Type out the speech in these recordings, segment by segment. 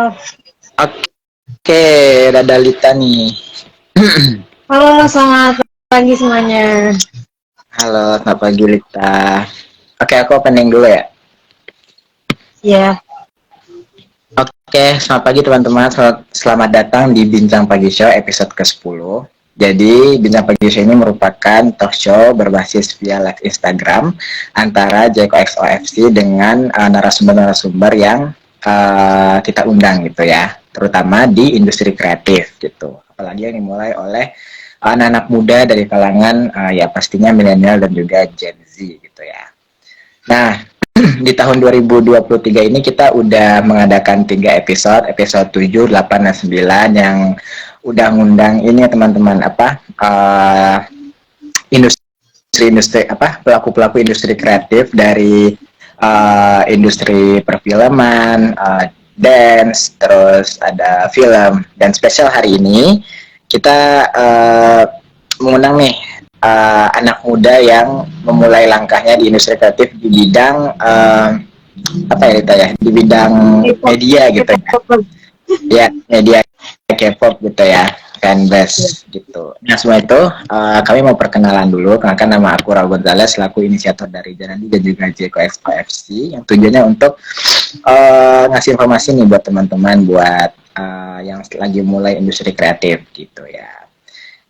Oke, Dada Lita nih. Halo, selamat pagi semuanya. Halo, selamat pagi Lita. Oke, aku opening dulu ya. Ya. Oke, selamat pagi teman-teman. Selamat datang di Bincang Pagi Show episode ke-10. Jadi, Bincang Pagi Show ini merupakan talk show berbasis via live Instagram antara Jeko XOFC dengan narasumber-narasumber yang kita undang gitu ya, terutama di industri kreatif gitu. Apalagi yang dimulai oleh anak-anak muda dari kalangan ya pastinya milenial dan juga Gen Z gitu ya. Nah, di tahun 2023 ini kita udah mengadakan 3 episode 7, 8, dan 9 yang udah ngundang ini ya teman-teman industri pelaku-pelaku industri kreatif dari industri perfilman, dance, terus ada film. Dan spesial hari ini kita mengundang nih anak muda yang memulai langkahnya di industri kreatif di bidang di bidang media gitu ya, media K-pop gitu ya, fanbase gitu. Nah semua itu kami mau perkenalan dulu. Kenalkan, nama aku Raul Gonzalez selaku inisiator dari Janandi dan juga Jeko FC yang tujuannya untuk ngasih informasi nih buat teman-teman buat yang lagi mulai industri kreatif gitu ya.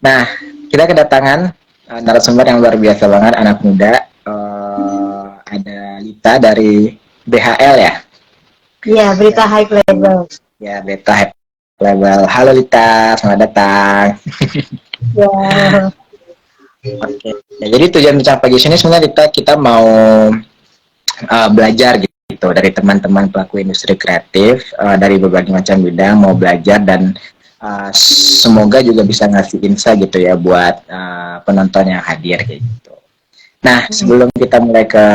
Nah, kita kedatangan narasumber yang luar biasa banget, anak muda. Ada Lita dari BHL ya? Iya, Berita High Level. Ya, Berita High Level. Halo Lita, selamat datang. Ya. Oke, ya, jadi tujuan Bincang Pagi sini sebenarnya kita mau belajar gitu dari teman-teman pelaku industri kreatif dari berbagai macam bidang, mau belajar dan semoga juga bisa ngasih insight gitu ya buat penonton yang hadir kayak gitu. Nah, sebelum kita mulai ke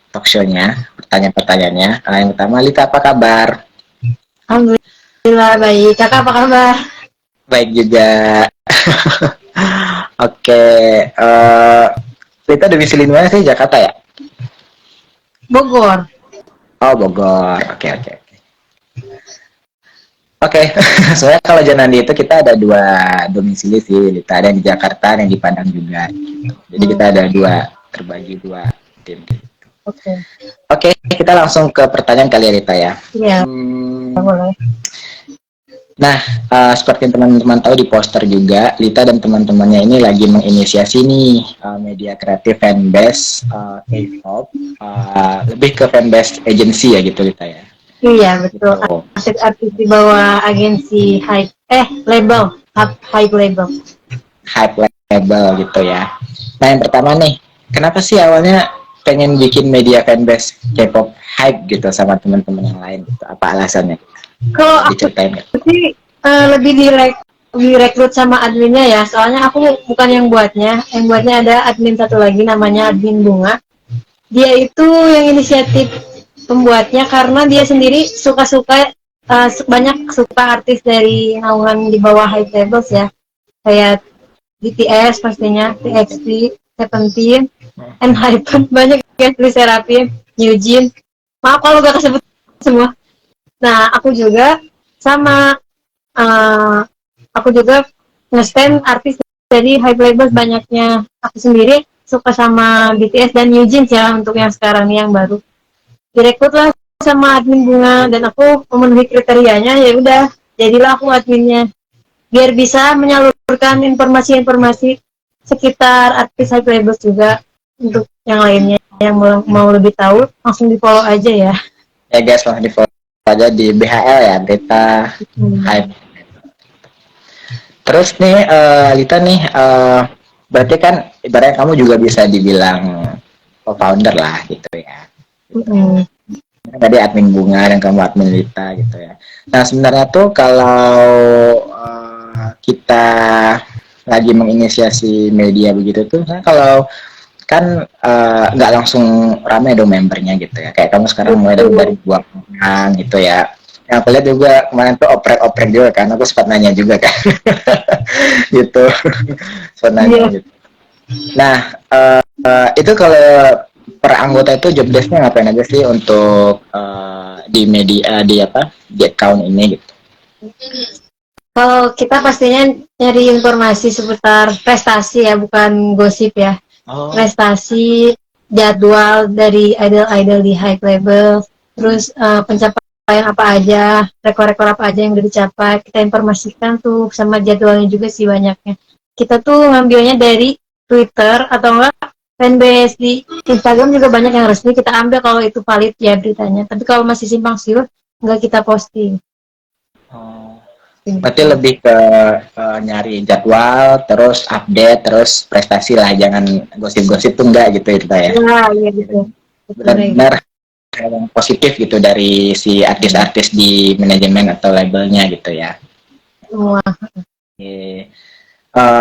talk show-nya, pertanyaan-pertanyaannya, yang pertama, Lita apa kabar? Alhamdulillah baik. Kakak apa kabar? Baik juga. Oke, Lita domisili di mana sih? Jakarta ya? Bogor. Oh, Bogor. Oke. Soalnya kalau Janandi itu kita ada 2 domisili sih, Lita, ada yang di Jakarta, ada yang di Padang juga gitu. Jadi kita ada 2, terbagi 2 tim gitu. Oke, kita langsung ke pertanyaan kali ya Lita ya. Iya, boleh. Nah, seperti teman-teman tahu di poster juga, Lita dan teman-temannya ini lagi menginisiasi nih media kreatif fanbase K-pop, lebih ke fanbase agency ya gitu Lita ya. Iya, betul. Gitu. Artis di bawah agensi label, Hype Label. Hype Label gitu ya. Nah, yang pertama nih, kenapa sih awalnya pengen bikin media fanbase K-pop Hype gitu sama teman-teman yang lain gitu? Apa alasannya? Kalau aku sih lebih direkrut sama adminnya ya, soalnya aku bukan yang buatnya ada admin satu lagi namanya admin Bunga. Dia itu yang inisiatif pembuatnya karena dia sendiri suka-suka banyak suka artis dari naungan di bawah Hype Labels ya, kayak BTS pastinya, TXT, Seventeen, ENHYPEN, banyak ya, Seraphim, Eugene. Maaf kalau gak kesebut semua. Nah, aku juga sama aku juga nge-stand artis dari Hype Labels banyaknya. Aku sendiri suka sama BTS dan Eugene ya untuk yang sekarang nih yang baru. Direkrut lah sama admin Bunga dan aku memenuhi kriterianya, ya udah jadilah aku adminnya biar bisa menyalurkan informasi-informasi sekitar artis Hype Labels juga untuk yang lainnya yang mau lebih tahu langsung di follow aja ya. Ya guys, langsung di follow aja di BHL ya, Berita Hype. Terus nih Lita nih berarti kan ibaratnya kamu juga bisa dibilang co-founder lah gitu ya. Tadi admin Bunga dan kamu admin Lita gitu ya. Nah sebenarnya tuh kalau kita lagi menginisiasi media begitu tuh, kalau kan nggak langsung ramai dong membernya gitu ya. Kayak kamu sekarang mulai dari 2 orang gitu ya. Yang aku lihat juga kemarin tuh oprek juga kan, aku sempat nanya juga kan. gitu. Sempat nanya gitu. Nah itu kalau per anggota itu job desk-nya ngapain aja sih untuk di media di apa di account ini gitu? Kalau kita pastinya nyari informasi seputar prestasi ya, bukan gosip ya. Oh. Prestasi, jadwal dari idol-idol di high level, terus pencapaian apa aja, rekor-rekor apa aja yang udah dicapai, kita informasikan tuh, sama jadwalnya juga sih banyaknya. Kita tuh ngambilnya dari Twitter atau enggak fanbase di Instagram juga banyak yang resmi kita ambil kalau itu valid ya beritanya. Tapi kalau masih simpang siur nggak kita posting. Oh. Berarti lebih ke nyari jadwal, terus update, terus prestasi lah, jangan gosip-gosip tuh enggak gitu itu ya. Nah, iya gitu. Benar-benar hal yang positif gitu dari si artis-artis di manajemen atau labelnya gitu ya. Semua. Oke.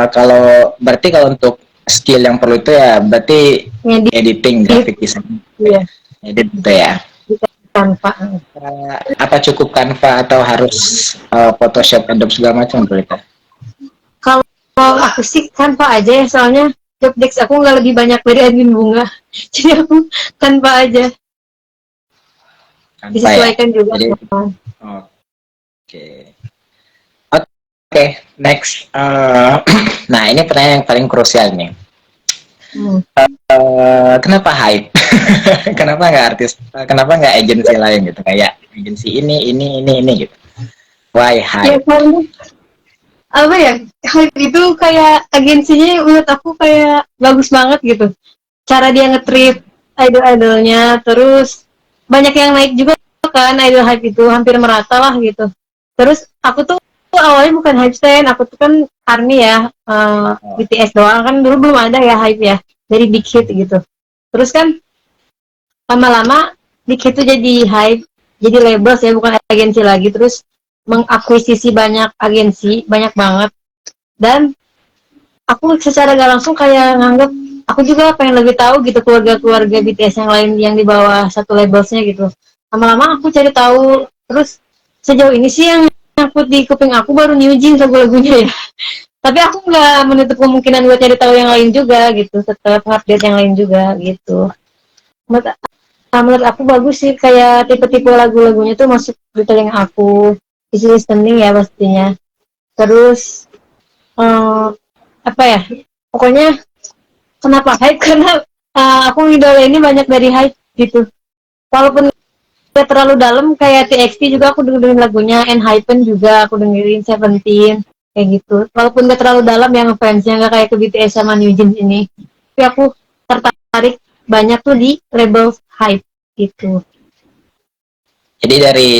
Kalau berarti kalau untuk skill yang perlu itu ya berarti editing, graphic design, Iya. edit gitu ya. Tanpa. Apa cukup Canva atau harus Photoshop, Adobe segala macam berita? Kalau aku sih tanpa aja ya, soalnya job desk aku nggak lebih banyak dari admin bunga. Jadi aku tanpa aja. Canva Disesuaikan ya. juga. Jadi, oke. Oke, next. Nah, ini pertanyaan yang paling krusial nih. Kenapa hype? Kenapa nggak artis? Kenapa nggak agensi lain gitu? Kayak agensi ini gitu. Why Ya hype? karena apa ya, hype itu kayak agensinya menurut aku kayak bagus banget gitu. Cara dia nge-treat idol-idolnya, terus banyak yang naik juga kan idol hype itu, hampir merata lah gitu. Terus aku tuh awalnya bukan hype stan, aku tuh kan ARMY ya, BTS doang kan dulu belum ada ya hype ya, dari Big Hit gitu. Terus kan lama-lama Big Hit tuh jadi hype, jadi label ya, bukan agensi lagi, terus mengakuisisi banyak agensi, banyak banget. Dan aku secara gak langsung kayak nganggep aku juga pengen lebih tahu gitu keluarga-keluarga BTS yang lain yang di bawah satu labelsnya gitu. Lama-lama aku cari tahu, terus sejauh ini sih yang nyangkut di kuping aku baru New Jeans lagu-lagunya ya. Tapi aku nggak menutup kemungkinan buat cari tahu yang lain juga gitu, tetap update yang lain juga gitu. Menurut aku bagus sih, kayak tipe-tipe lagu-lagunya tuh masuk di telinga aku, isi listening ya pastinya. Terus apa ya, pokoknya kenapa hype karena aku ngidolain ini banyak dari hype gitu, walaupun gak terlalu dalam. Kayak TXT juga aku dengerin lagunya, Enhypen juga aku dengerin, Seventeen kayak gitu, walaupun gak terlalu dalam yang fansnya, gak kayak ke BTS sama New Jeans ini, tapi aku tertarik banyak tuh di label hype gitu. Jadi dari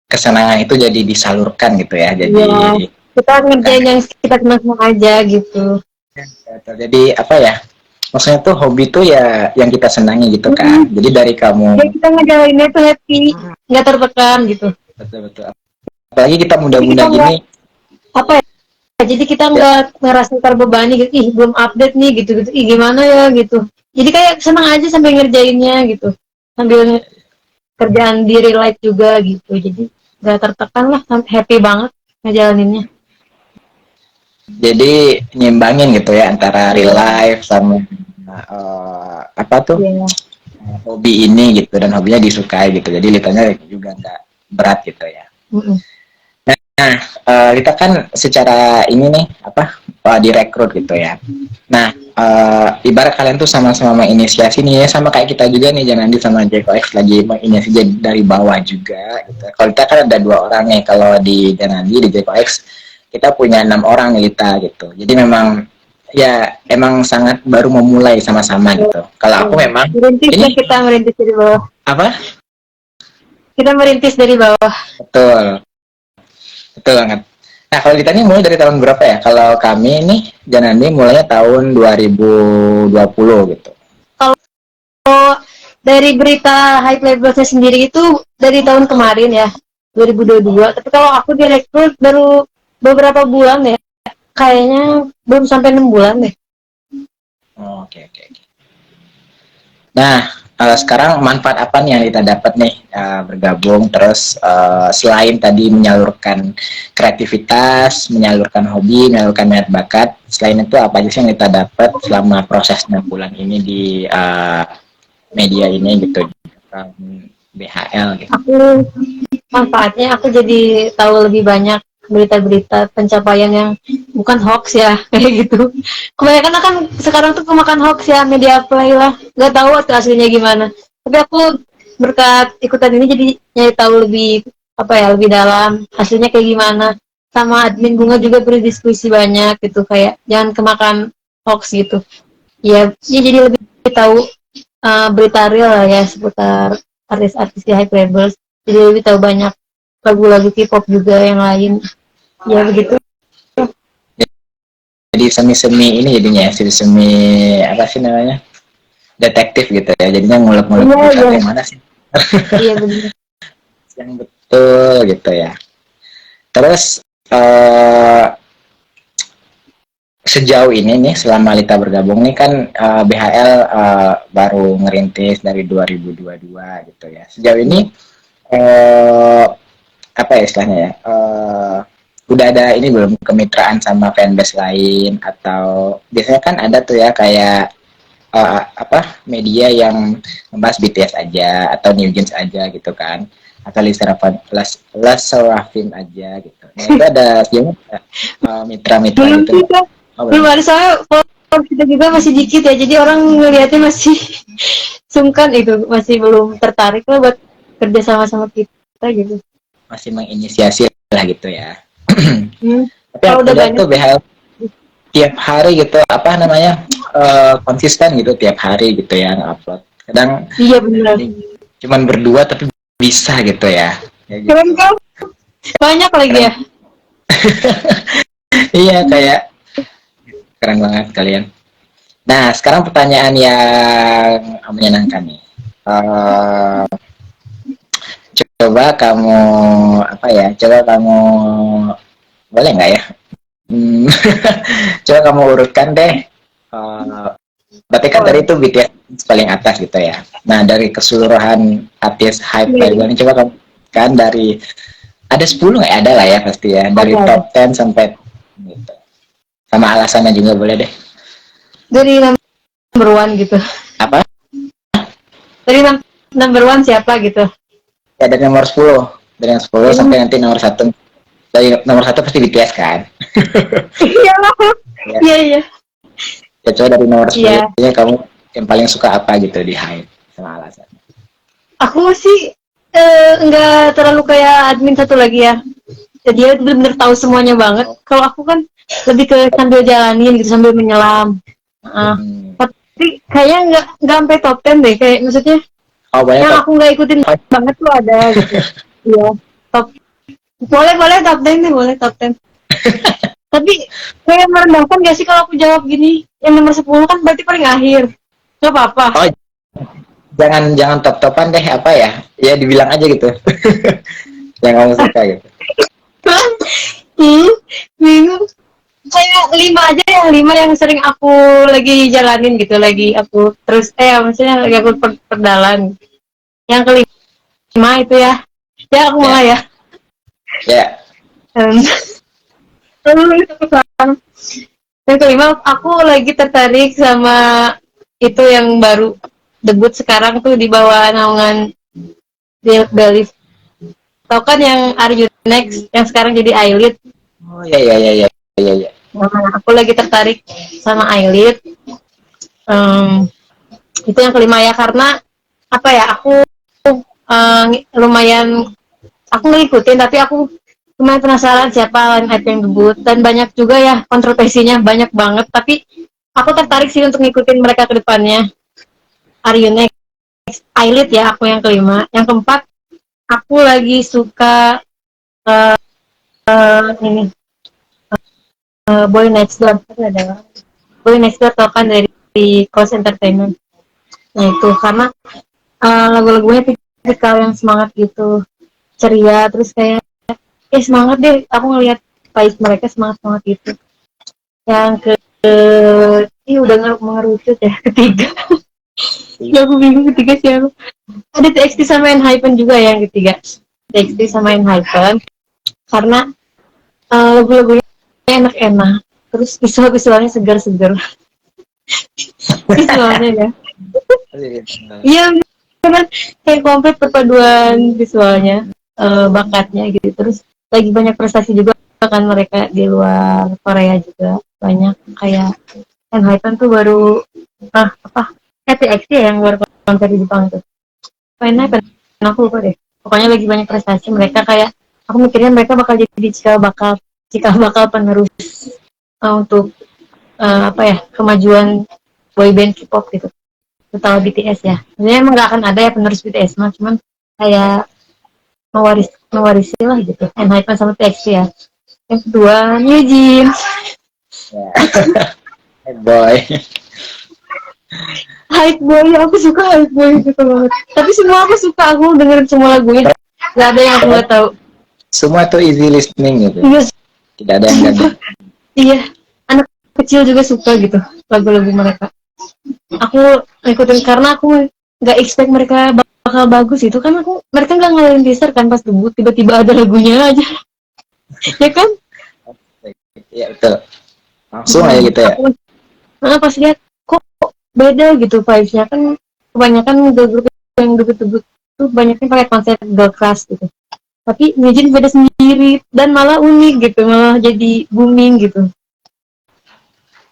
kesenangan itu jadi disalurkan gitu ya. Jadi ya, kita ngerjain yang kita senang aja gitu. Jadi apa ya? Maksudnya tuh hobi tuh ya yang kita senangi gitu kan. Jadi dari kamu. Ya kita ngejalaninnya tuh happy, nggak tertekan gitu. Betul. Apalagi kita muda-muda gini. Apa ya? Jadi kita nggak ngerasa terbebani gitu. Ih belum update nih gitu. Ih gimana ya gitu. Jadi kayak senang aja sambil ngerjainnya gitu. Sambil kerjaan di real life juga gitu. Jadi nggak tertekan lah, happy banget ngejalaninnya. Jadi nyimbangin gitu ya antara real life sama apa tuh hobi ini gitu, dan hobinya disukai gitu. Jadi litanya juga nggak berat gitu ya. Nah, kita kan secara ini nih apa direkrut gitu ya. Nah, ibarat kalian tuh sama-sama menginisiasi nih ya, sama kayak kita juga nih, Janandi sama JKX lagi menginisiasi dari bawah juga gitu. Kalau kita kan ada 2 orang nih, kalau di Janandi, di JKX kita punya 6 orang nih Lita gitu. Jadi memang ya emang sangat baru memulai sama-sama gitu. Kalau aku memang merintis ini kita merintis dari bawah. Apa? Kita merintis dari bawah. Betul banget. Nah, kalau kita nih mulai dari tahun berapa ya? Kalau kami nih Janandi mulainya tahun 2020 gitu. Kalau dari berita high labelsnya sendiri itu dari tahun kemarin ya, 2022. Tapi kalau aku direkrut baru beberapa bulan ya, kayaknya belum sampai 6 bulan deh. Oke. Nah, sekarang manfaat apa nih yang kita dapat nih bergabung, terus selain tadi menyalurkan kreativitas, menyalurkan hobi, menyalurkan minat bakat, selain itu apa aja sih yang kita dapat selama proses 6 bulan ini di media ini gitu, BHL gitu. Aku manfaatnya aku jadi tahu lebih banyak berita-berita pencapaian yang bukan hoax ya kayak gitu. Kebanyakan kan sekarang tuh kemakan hoax ya, media play lah, nggak tahu tuh aslinya gimana. Tapi aku berkat ikutan ini jadi nyari tahu lebih apa ya, lebih dalam hasilnya kayak gimana. Sama admin bunga juga berdiskusi banyak gitu, kayak jangan kemakan hoax gitu. Ya jadi lebih tahu berita real lah ya seputar artis-artis di Hype Rebels. Jadi lebih tahu banyak lagu-lagu K-pop juga yang lain. Ya begitu. Jadi semi-semi ini jadinya, semi apa sih namanya, detektif gitu ya, jadinya ngulek-ngulek Iya, berita iya. yang mana sih Iya benar. yang betul gitu ya. Terus eh, sejauh ini nih selama Lita bergabung nih kan, BHL baru ngerintis dari 2022 gitu ya. Sejauh ini apa ya istilahnya ya? Udah ada ini belum, kemitraan sama fanbase lain, atau biasanya kan ada tuh ya kayak apa media yang membahas BTS aja atau New Jeans aja gitu kan, atau Les Serafim aja gitu. Nah itu ada sejauh mitra-mitra Belum gitu sih nggak? Kak. Oh Belum belum. ada, soalnya follower kita juga masih dikit ya. Jadi orang ngelihatnya masih sungkan itu, masih belum tertarik lah buat kerja sama-sama kita gitu. Masih menginisiasi lah gitu ya. Hmm. Tapi Kalau aku udah lihat banyak tuh BHL tiap hari gitu apa namanya, konsisten gitu tiap hari gitu ya upload. Kadang iya benar. ini cuman berdua tapi bisa gitu ya. Ya Keren gitu. kan? Banyak lagi Keren. ya. Iya kayak keren banget kalian. Nah, sekarang pertanyaan yang menyenangkan nih. Eh, coba kamu apa ya? Coba kamu boleh nggak ya? Hmm, coba kamu urutkan deh. Berarti kan tadi Oh, itu BTS paling atas gitu ya. Nah, dari keseluruhan artis hype iya, label ini coba kamu kan dari ada 10 nggak? Ada lah ya pasti ya. Dari ada. top 10 sampai gitu. Sama alasannya juga boleh deh. Dari number one gitu. Apa? Dari number one siapa gitu. Ya dari nomor 10. Dari yang 10 Ini sampai nanti nomor satu. Dari nomor satu pasti BTS kan. iya lah. Ya, Iya, iya. ya coba dari nomor 10 Iya. nya kamu yang paling suka apa gitu di hype sama alasan. Aku sih nggak terlalu kayak admin satu lagi ya. Jadi dia benar-benar tahu semuanya banget. Kalau aku kan lebih ke sambil jalanin gitu, sambil menyelam. Hmm. Tapi kayaknya nggak sampai top 10 deh. Kayak maksudnya Oh banyak yang top aku nggak ikutin 5. banget tuh ada gitu. Iya. Top, boleh boleh top 10 deh, boleh top 10. Tapi kayak merendahkan gak sih kalau aku jawab gini? Yang nomor 10 kan berarti paling akhir. Gak apa-apa. Oh jangan jangan top-topan deh apa ya? Ya dibilang aja gitu. Yang kamu suka gitu. Hmm, bingung. Kayak 5 aja ya, 5 yang sering aku lagi jalanin gitu, lagi aku terus maksudnya lagi aku perdalan. Yang kelima itu ya. Ya aku Ya, mulai ya. ya. Um, yang kelima aku lagi tertarik sama itu yang baru debut sekarang tuh di bawah naungan Believe. Tau kan yang Are You Next yang sekarang jadi Eyelid. Oh ya ya ya ya ya ya. Nah, aku lagi tertarik sama Eyelid. Um, itu yang kelima ya, karena apa ya, aku lumayan aku ngikutin, tapi aku lumayan penasaran siapa line up yang debut, dan banyak juga ya kontroversinya, banyak banget, tapi aku tertarik sih untuk ngikutin mereka ke depannya. Are You Next, Eyelid ya, aku yang kelima. Yang keempat, aku lagi suka ini Boy Next Door. Boy Next Door tau kan, dari Coast Entertainment. Nah itu karena lagu-lagunya tipikal yang semangat gitu, ceria, terus kayak semangat deh, aku ngelihat vibes mereka semangat semangat gitu. Yang udah mengerucut ya, ketiga. Ya aku bingung ketiga siapa. Ada TXT sama Enhypen juga yang ketiga. TXT sama Enhypen karena lagu-lagunya enak-enak, terus visualnya segar-segar. Visualnya ya. Iya benar, kayak komplit perpaduan visualnya, bakatnya gitu. Terus lagi banyak prestasi juga kan mereka di luar Korea juga banyak kayak Enhypen tuh baru apa TXT ya yang baru konser di Jepang tuh. Enhypen aku lupa deh. Pokoknya lagi banyak prestasi mereka kayak aku mikirnya mereka bakal jadi cikal bakal penerus untuk apa ya kemajuan boyband K-pop gitu terutama BTS ya. Sebenarnya emang gak akan ada ya penerus BTS mah, cuman kayak mewarisi lah gitu. Enhypen sama TXT ya. Yang kedua New Jeans. Hey boy. Hype Boy, aku suka Hype Boy gitu banget. Tapi semua aku suka, aku dengerin semua lagunya. Gak ada yang aku gak tahu. Semua tuh easy listening gitu. Iya, Tidak ada yang gak. iya. Anak kecil juga suka gitu lagu-lagu mereka. Aku ngikutin karena aku nggak expect mereka bakal bagus itu kan mereka nggak ngalahin teaser kan pas debut tiba-tiba ada lagunya aja ya kan. Iya betul. Langsung aja gitu ya. Pas lihat kok beda gitu vibes-nya kan kebanyakan grup yang debut-debut tuh banyaknya pakai konsep girl crush gitu tapi Nijin beda sendiri dan malah unik gitu malah jadi booming gitu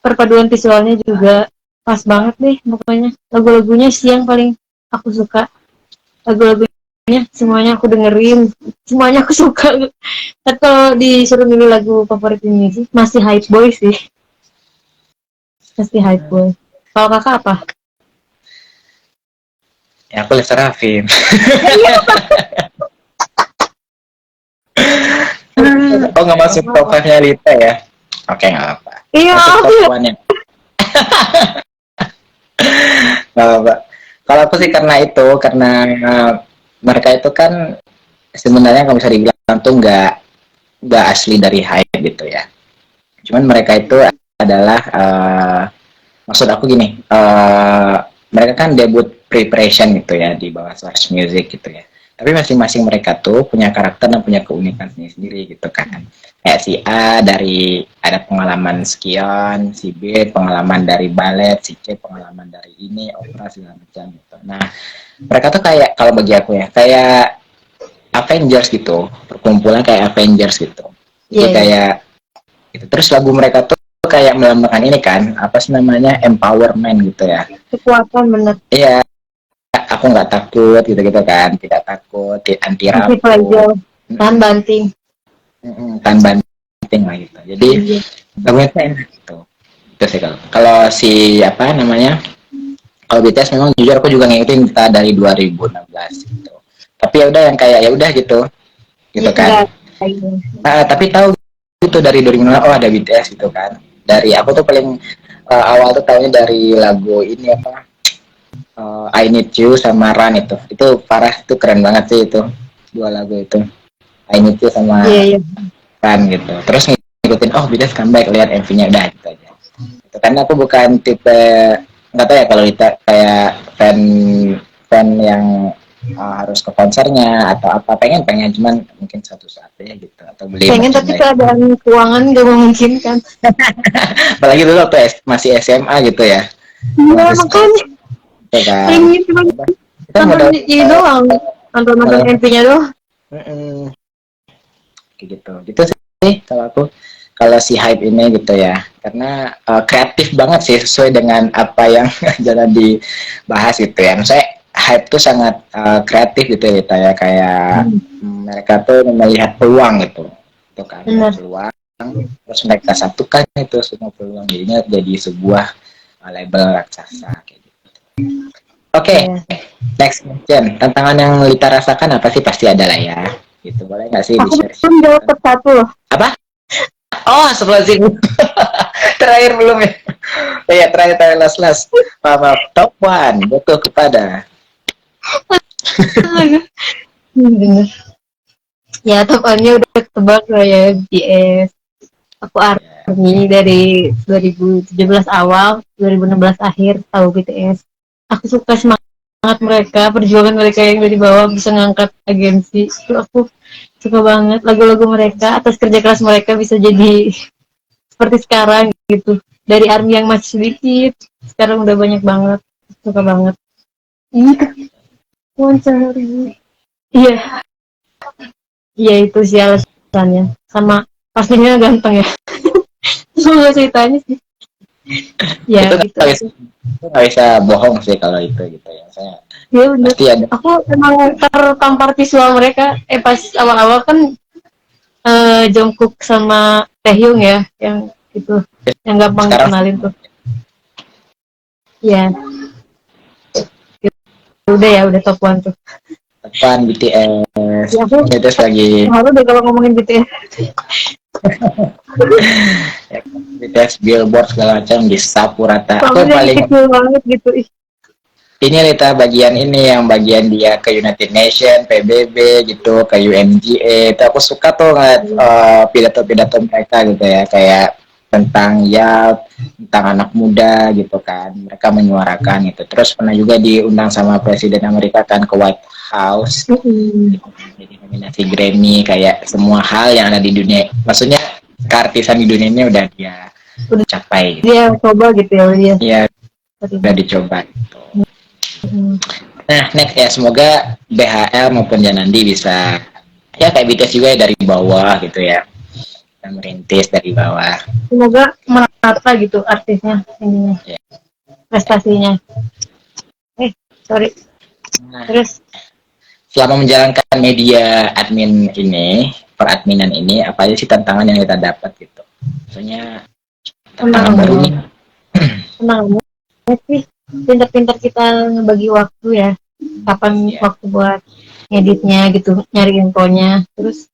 perpaduan visualnya juga pas banget deh pokoknya lagu-lagunya sih yang paling aku suka lagu-lagunya semuanya aku dengerin semuanya aku suka tapi kalau disuruh milih lagu favorit ini sih masih Hype Boy sih masih Hype Boy kalau kakak apa? Ya aku Lester Rafin. Oh nggak masuk top 5-nya Lita ya? Oke nggak apa. Iya Masuk top 1-nya. Nggak apa. Kalau aku sih karena itu karena mereka itu kan sebenarnya kalau bisa dibilang tuh nggak asli dari Hype gitu ya. Cuman mereka itu adalah maksud aku gini, mereka kan debut preparation gitu ya di bawah Source Music gitu ya. Tapi masing-masing mereka tuh punya karakter dan punya keunikan sendiri gitu kan. Kayak si A dari ada pengalaman skion, si B pengalaman dari balet, si C pengalaman dari ini opera segala macam gitu. Nah mereka tuh kayak kalau bagi aku ya kayak Avengers gitu, perkumpulan kayak Avengers gitu. Jadi kayak gitu. Terus lagu mereka tuh kayak melambangkan ini kan, apa sih namanya empowerment gitu ya. kekuatan bener. Iya, aku nggak takut gitu-gitu kan, tidak takut, anti rapuh, tahan banting, tahan banting lah gitu. Jadi lagunya tuh enak gitu. Itu sih kalau si apa namanya, kalau BTS memang jujur aku juga ngikutin kita dari 2016 gitu. Tapi ya udah yang kayak ya udah gitu kan. Tapi tahu itu dari 2016 oh ada BTS gitu kan. Dari aku tuh paling awal tuh tahunya dari lagu ini apa I Need You sama Run itu parah itu keren banget sih itu dua lagu itu I Need You sama Run gitu terus ngikutin oh BTS comeback lihat MV-nya udah gitu aja itu karena aku bukan tipe nggak tahu ya kalau kita kayak fan yang harus ke konsernya atau apa pengen cuman mungkin satu saat ya gitu atau beli pengen tapi keadaan keuangan gak memungkinkan apalagi dulu waktu masih SMA gitu ya iya makanya pengen cuma nonton ini doang nonton MP-nya doang kayak gitu sih kalau si Hype ini gitu ya karena kreatif banget sih sesuai dengan apa yang jalan dibahas gitu ya saya Hype tuh sangat kreatif gitu ya kayak mereka tuh melihat peluang gitu itu kan peluang terus mereka satukan itu semua peluang jadinya jadi sebuah label raksasa kayak gitu. Oke, next question. Tantangan yang Lita rasakan apa sih pasti ada lah ya. Gitu boleh nggak sih di-share? Aku belum jawab satu loh. Apa? Oh, sebelum terakhir belum ya? Ya terakhir last. Maaf. Top 1 butuh kepada. Ya top 1-nya udah ketebak lah ya BTS. Aku ARMY dari 2017 awal, 2016 akhir tahu BTS. Aku suka semangat mereka, perjuangan mereka yang dari bawah bisa ngangkat agensi. Itu aku suka banget lagu-lagu mereka, atas kerja keras mereka bisa jadi seperti sekarang gitu. Dari ARMY yang masih sedikit, sekarang udah banyak banget. Suka banget. Iya, Won sehari. Iya, iya itu sih alasannya. Sama pastinya ganteng ya. Semua ceritanya sih. Ya Itu gitu nggak aja. bisa bohong sih kalau itu gitu ya. Saya Iya bener. pasti ada. Aku emang tertampar visual mereka. Pas awal-awal kan Jungkook sama Taehyung ya, yang itu, yang gampang Sekarang dikenalin tuh. Iya, udah ya, udah top one tuh. depan BTS, Ya aku BTS lagi malu deh kalau ngomongin BTS. ya, BTS Billboard segala macam disapu rata. Aku Soalnya yang dari paling kecil banget gitu. Ih, ini Lita bagian ini yang bagian dia ke United Nation, PBB gitu, ke UNGA. Itu aku suka tuh ngeliat pidato-pidato mereka gitu ya, kayak tentang ya tentang anak muda gitu kan. Mereka menyuarakan gitu. Terus pernah juga diundang sama Presiden Amerika kan ke White House gitu. Jadi nominasi Grammy kayak semua hal yang ada di dunia. Maksudnya keartisan di dunia ini udah dia udah capai gitu. dia coba gitu ya dia. Ya udah dicoba gitu. Hmm. Nah, next ya, semoga BHL maupun Janandi bisa ya kayak BTS juga ya dari bawah gitu ya. Dan merintis dari bawah. Semoga merata gitu artisnya ininya, Ya. prestasinya. Sorry. Nah, Terus selama menjalankan media admin ini, peradminan ini, apa aja sih tantangan yang kita dapat gitu? Maksudnya tantangan baru nih. tenang sih, pintar-pintar kita ngebagi waktu ya. Kapan Ya. waktu buat ngeditnya gitu, nyari infonya. Terus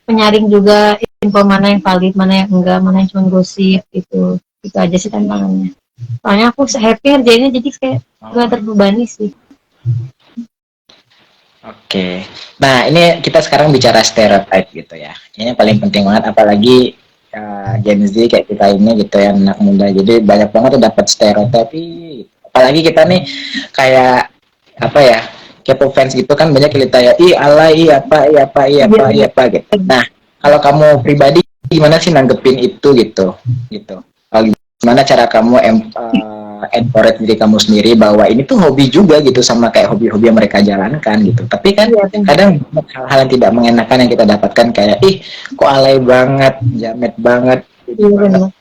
penyaring juga info mana yang valid, mana yang enggak, mana yang cuma gosip gitu. Itu aja sih tantangannya. Soalnya aku happy ngerjainnya jadi kayak gak terbebani sih. Oke. Nah, ini kita sekarang bicara stereotype gitu ya. Ini paling penting banget apalagi Gen Z kayak kita ini gitu ya, anak muda. Jadi banyak banget tuh dapat stereotype. Apalagi kita nih kayak apa ya? K-pop fans gitu kan banyak cerita ya, ih alay, iya apa gitu. Nah, kalau kamu pribadi gimana sih nanggepin itu gitu? Gitu. Gimana cara kamu encourage diri kamu sendiri bahwa ini tuh hobi juga gitu sama kayak hobi-hobi yang mereka jalankan gitu. Tapi kan kadang hal-hal yang tidak mengenakan yang kita dapatkan kayak ih kok alay banget, jamet banget, banget.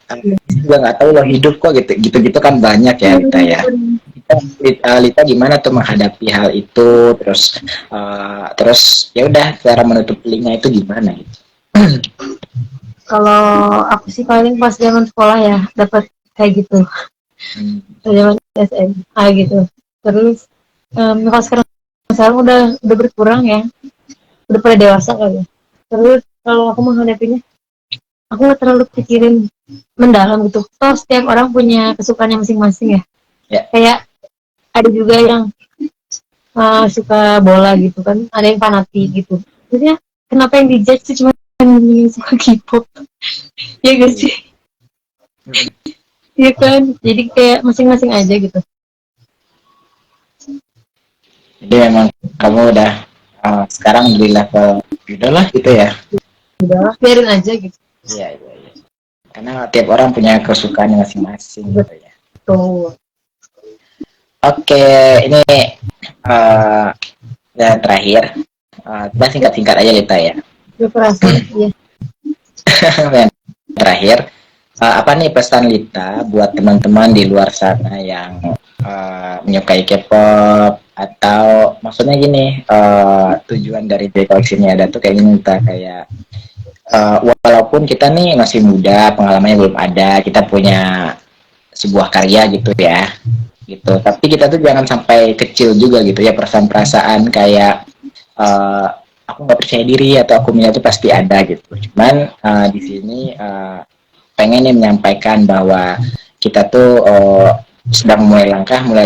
Gue nggak tahu lo hidup kok gitu kan banyak ya Lita ya. Lita gimana tuh menghadapi hal itu terus ya udah cara menutup telinga itu gimana gitu. Kalau aku sih paling pas zaman sekolah ya dapat kayak gitu. Zaman SMA gitu. Terus kalau sekarang udah berkurang ya. Udah pada dewasa kali ya. Terus kalau aku menghadapinya, aku nggak terlalu pikirin mendalam gitu. Toh setiap orang punya kesukaannya masing-masing ya. Kayak ada juga yang suka bola gitu kan, ada yang fanatik gitu. Maksudnya kenapa yang dijudge itu cuma yang suka K-pop? Ya gak sih? Iya kan, jadi kayak masing-masing aja gitu. Jadi memang kamu udah sekarang di level udahlah gitu ya. Udah, biarin aja gitu. Iya. Karena tiap orang punya kesukaan masing-masing gitu ya. Betul. Oke, ini yang terakhir. Kita singkat-singkat aja Lita ya. Perasaan, iya. Yang terakhir, apa nih pesan Lita buat teman-teman di luar sana yang menyukai K-pop atau maksudnya gini, tujuan dari J-Koleksi ini ada tuh kayak gini Lita, kayak walaupun kita nih masih muda, pengalamannya belum ada, kita punya sebuah karya gitu ya, gitu. Tapi kita tuh jangan sampai kecil juga gitu ya, perasaan-perasaan kayak aku nggak percaya diri atau aku punya itu pasti ada gitu. Cuman di sini pengen nih menyampaikan bahwa kita tuh sedang mulai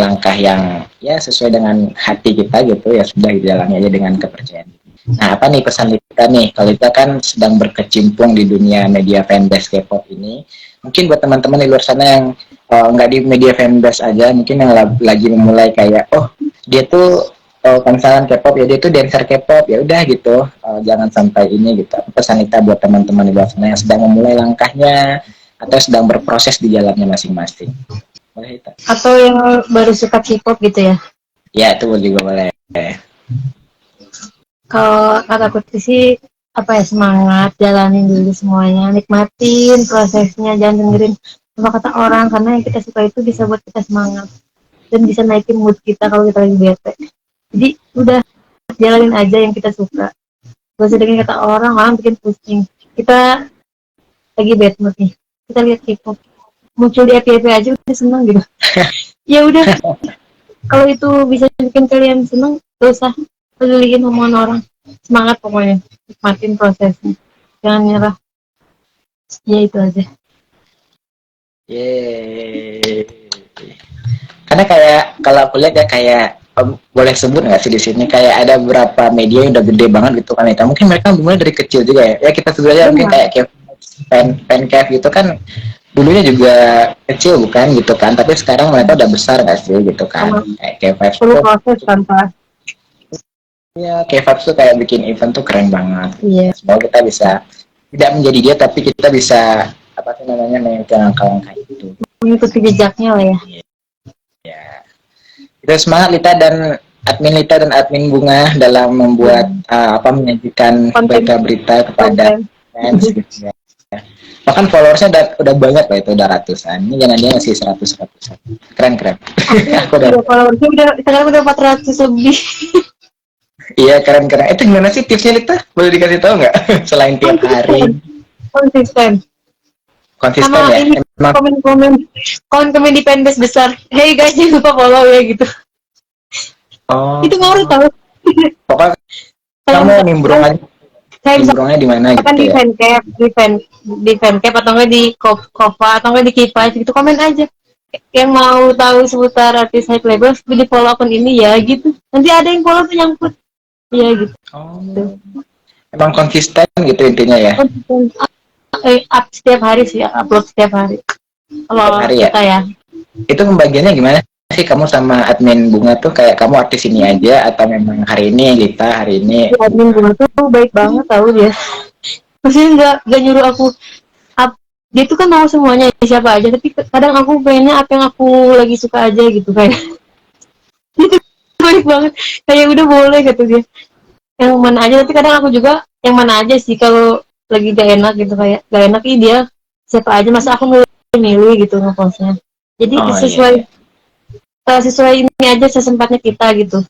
langkah yang ya sesuai dengan hati kita gitu ya, sudah dijalani aja dengan kepercayaan. Nah, apa nih pesan kita nih? Kalau kita kan sedang berkecimpung di dunia media fanbase K-pop ini, mungkin buat teman-teman di luar sana yang nggak di media fanbase aja, mungkin yang lagi memulai kayak, oh dia tuh misalkan K-pop ya dia tuh dancer K-pop ya udah gitu, jangan sampai ini gitu. Pesan kita buat teman-teman di luar sana yang sedang memulai langkahnya atau sedang berproses di jalannya masing-masing. Boleh Lita. Atau yang baru suka K-pop gitu ya? Ya, itu juga boleh. Kalau kataku sih apa ya, semangat, jalanin dulu semuanya, nikmatin prosesnya, jangan dengerin apa kata orang, karena yang kita suka itu bisa buat kita semangat dan bisa naikin mood kita kalau kita lagi bete. Jadi udah jalanin aja yang kita suka, gak usah dengerin kata orang, orang bikin pusing. Kita lagi bad mood nih, kita lihat K-pop muncul di FYP aja udah seneng gitu. Ya udah, kalau itu bisa bikin kalian seneng, gak usah peduliin omongan orang, semangat pokoknya, nikmatin prosesnya, jangan nyerah. Ya itu aja. Yeay. Karena kayak kalau aku lihat ya kayak boleh sebut nggak sih di sini kayak ada beberapa media yang udah gede banget gitu kan ya. Mungkin mereka mulai dari kecil juga ya. Ya kita sebut aja mungkin kayak Fancave gitu kan dulunya juga kecil bukan gitu kan, tapi sekarang mereka udah besar nggak sih gitu kan. Sama Kayak K-Vibes perlu tuh, proses tanpa. ya K-Vibes tuh kayak bikin event tuh keren banget. Iya, Semoga kita bisa tidak menjadi dia, tapi kita bisa apa sih namanya mengikuti langkah-langkah itu. mengikuti jejaknya lah ya. Ya, kita semangat Lita dan admin Lita dan admin Bunga dalam membuat apa menyajikan Konten, berita-berita kepada konten. fans gitu ya. Bahkan followersnya udah banyak lah itu, udah ratusan. Ini jangan dia masih 100-100. Keren keren. Aku Aku udah. udah followersnya udah sekarang udah 400 lebih. Iya keren keren. Itu gimana sih tipsnya Lita? Boleh dikasih tahu nggak? Selain tiap Konsisten, hari konsisten. konsisten Sama ya. ini Emang. komen di fanbase besar. Hey guys, jangan lupa follow ya gitu. Oh. Itu ngaruh tau. Pokoknya kamu Kayak nimbrung aja. kayak Nimbrungnya di mana misalkan gitu di ya. fancap, di fancap atau enggak di Kova atau enggak di Kipas gitu, komen aja. Yang mau tahu seputar artis high label, di follow akun ini ya gitu. Nanti ada yang follow tuh nyangkut. Iya gitu. Oh. Emang konsisten gitu intinya ya. Konsisten. Up setiap hari sih, upload setiap hari. Tiap Kalau hari ya. kita ya. Itu pembagiannya gimana sih kamu sama admin Bunga tuh kayak kamu artis ini aja atau memang hari ini Lita, hari ini Si admin Bunga? gue tuh baik banget tahu dia. Maksudnya nggak nyuruh aku up. Dia tuh kan mau semuanya siapa aja, tapi kadang aku pengennya apa yang aku lagi suka aja gitu kayak. Itu baik banget. Kayak udah boleh gitu dia. Yang mana aja, tapi kadang aku juga yang mana aja sih kalau lagi gak enak gitu, kayak gak enak ih dia siapa aja, masa aku milih gitu ngepostnya. Jadi Oh iya sesuai iya. sesuai ini aja, sesempatnya kita gitu.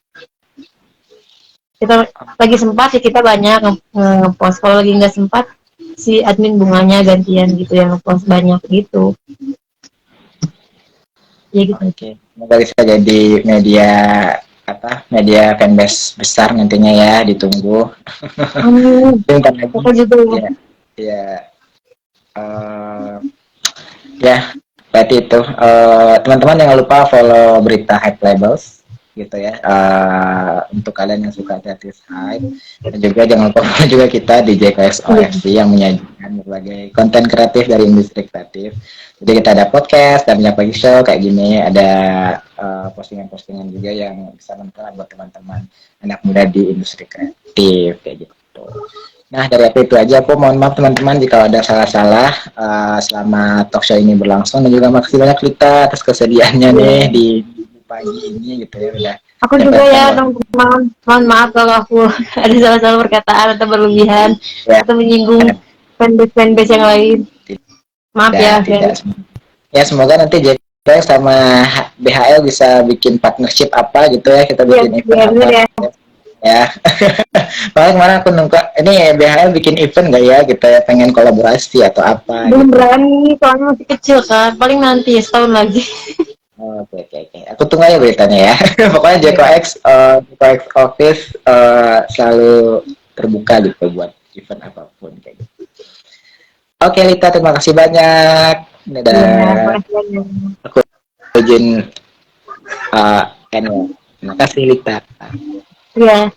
Kita lagi sempat ya kita banyak ngepost, kalau lagi nggak sempat si admin Bunganya gantian gitu yang ngepost banyak gitu. Ya gitu. Oke. Semoga bisa jadi media apa? Media fanbase besar nantinya ya, ditunggu. Amin. Bentar lagi. Aku juga ya. Ya. Ya. Uh, ya. Berarti itu teman-teman jangan lupa follow berita Hype Labels gitu ya, untuk kalian yang suka artis hype, dan juga jangan lupa follow juga kita di JKS OFC yang menyajikan berbagai konten kreatif dari industri kreatif. Jadi kita ada podcast dan Pagi Show kayak gini, ada postingan-postingan juga yang bisa bermanfaat buat teman-teman anak muda di industri kreatif kayak gitu. Nah dari aku itu aja, aku mohon maaf teman-teman jika ada salah-salah selama talk show ini berlangsung, dan juga makasih banyak Lita atas kesediaannya nih di pagi ini gitu ya, udah Aku juga menyempatkan ya waktu teman-teman, mohon maaf kalau aku ada salah-salah perkataan atau berlebihan ya. atau menyinggung fanbase yang lain. Maaf ya Tidak guys. ya, semoga nanti JP sama BHL bisa bikin partnership apa gitu ya, kita Iya, bikin event iya bener apa ya. ya. Paling kemarin aku nunggu ini BHL bikin event nggak ya gitu ya, pengen kolaborasi atau apa Belum gitu. berani, soalnya masih kecil kan. Paling nanti setahun lagi. Oke, oke, oke. Aku tunggu aja beritanya ya. Pokoknya Jeko Iya. Jeko X Office selalu terbuka gitu buat event apapun kayak gitu. Oke Lita, terima kasih banyak. Iya, Dadah. makasih banyak. Aku izin end. Terima kasih Lita. Iya.